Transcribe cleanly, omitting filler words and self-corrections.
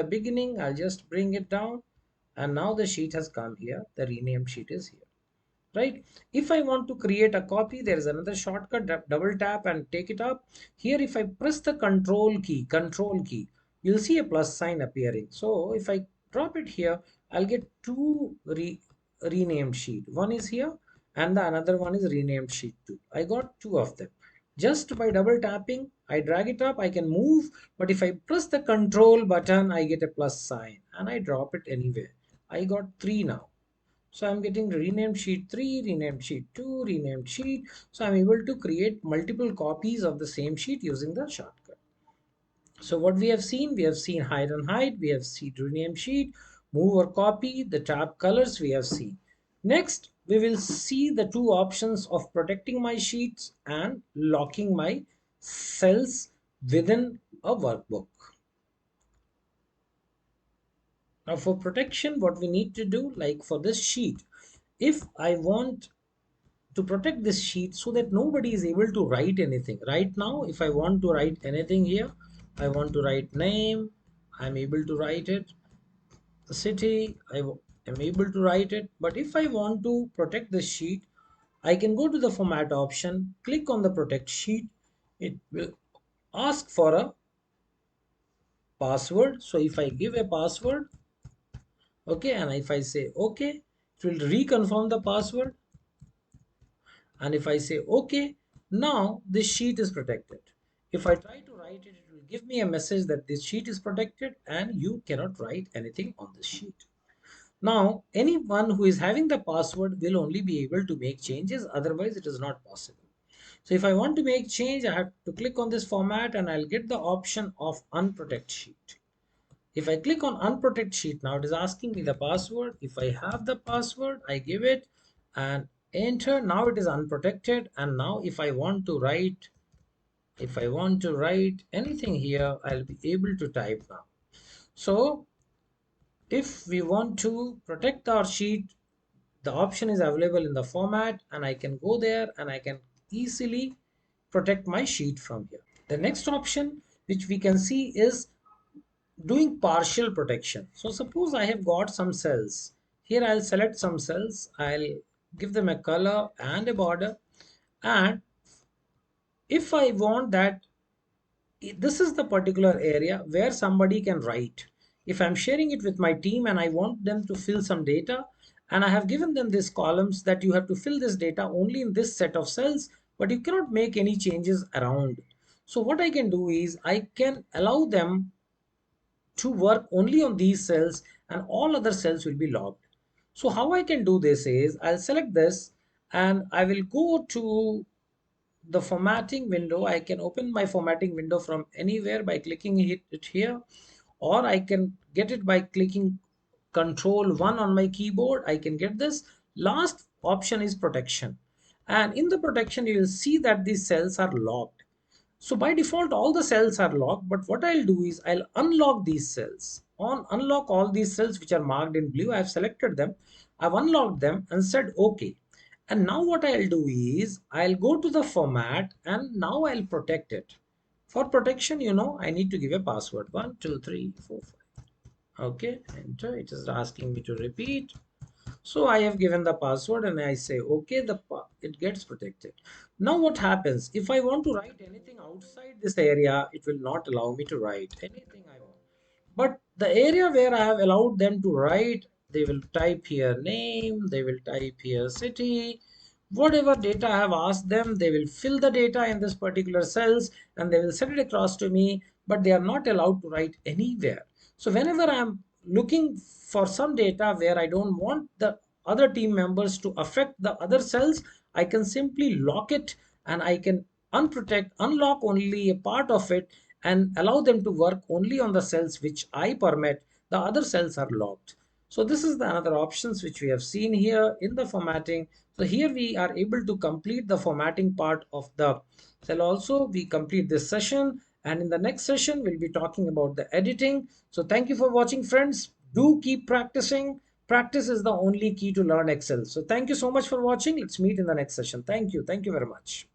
the beginning, I'll just bring it down, and now the sheet has come here. The renamed sheet is here, right? If I want to create a copy, there is another shortcut, double tap and take it up. Here, if I press the control key, you'll see a plus sign appearing. So if I drop it here, I'll get two renamed sheet. One is here and the another one is renamed sheet 2. I got two of them. Just by double tapping, I drag it up, I can move, but if I press the control button, I get a plus sign and I drop it anywhere. I got three now. So I'm getting renamed sheet 3, renamed sheet 2, renamed sheet. So I'm able to create multiple copies of the same sheet using the shortcut. So what we have seen hide and hide, we have seen rename sheet, move or copy, the tab colors we have seen. Next, we will see the two options of protecting my sheets and locking my cells within a workbook. Now for protection, what we need to do, like for this sheet, if I want to protect this sheet so that nobody is able to write anything. Right now, if I want to write anything here, I want to write name, I'm able to write it. The city, am able to write it. But if I want to protect the sheet, I can go to the format option, click on the protect sheet. It will ask for a password. So if I give a password, okay, and if I say okay, it will reconfirm the password. And if I say okay, now this sheet is protected. If I try to write it, it will give me a message that this sheet is protected and you cannot write anything on this sheet. Now, anyone who is having the password will only be able to make changes, otherwise it is not possible. So if I want to make change, I have to click on this format and I'll get the option of unprotect sheet. If I click on unprotect sheet, now it is asking me the password. If I have the password, I give it and enter. Now it is unprotected. And now if I want to write anything here, I'll be able to type now. So if we want to protect our sheet, the option is available in the format and I can go there and I can easily protect my sheet from here. The next option which we can see is doing partial protection. So suppose I have got some cells. Here I'll select some cells. I'll give them a color and a border. And if I want that, this is the particular area where somebody can write. If I'm sharing it with my team and I want them to fill some data, and I have given them these columns that you have to fill this data only in this set of cells, but you cannot make any changes around. So what I can do is I can allow them to work only on these cells and all other cells will be locked. So how I can do this is I'll select this and I will go to the formatting window. I can open my formatting window from anywhere by clicking it here, or I can get it by clicking Control 1 on my keyboard. I can get this. Last option is protection. And in the protection, you will see that these cells are locked. So by default, all the cells are locked, but what I'll do is I'll unlock these cells. On unlock all these cells which are marked in blue, I've selected them, I've unlocked them and said OK. And now what I'll do is I'll go to the format and now I'll protect it. For protection, I need to give a password. 1, 2, 3, 4, 5. Okay, enter. It is asking me to repeat. So I have given the password and I say okay, it gets protected. Now what happens if I want to write anything outside this area? It will not allow me to write anything I want. But the area where I have allowed them to write, they will type here name, they will type here city, whatever data I have asked them, they will fill the data in this particular cells and they will send it across to me, but they are not allowed to write anywhere. So whenever I'm looking for some data where I don't want the other team members to affect the other cells, I can simply lock it and I can unlock only a part of it and allow them to work only on the cells which I permit. The other cells are locked. So this is the another options which we have seen here in the formatting. So here we are able to complete the formatting part of the cell. Also, we complete this session, and in the next session, we'll be talking about the editing. So thank you for watching, friends. Do keep practicing. Practice is the only key to learn Excel. So thank you so much for watching. Let's meet in the next session. Thank you. Thank you very much.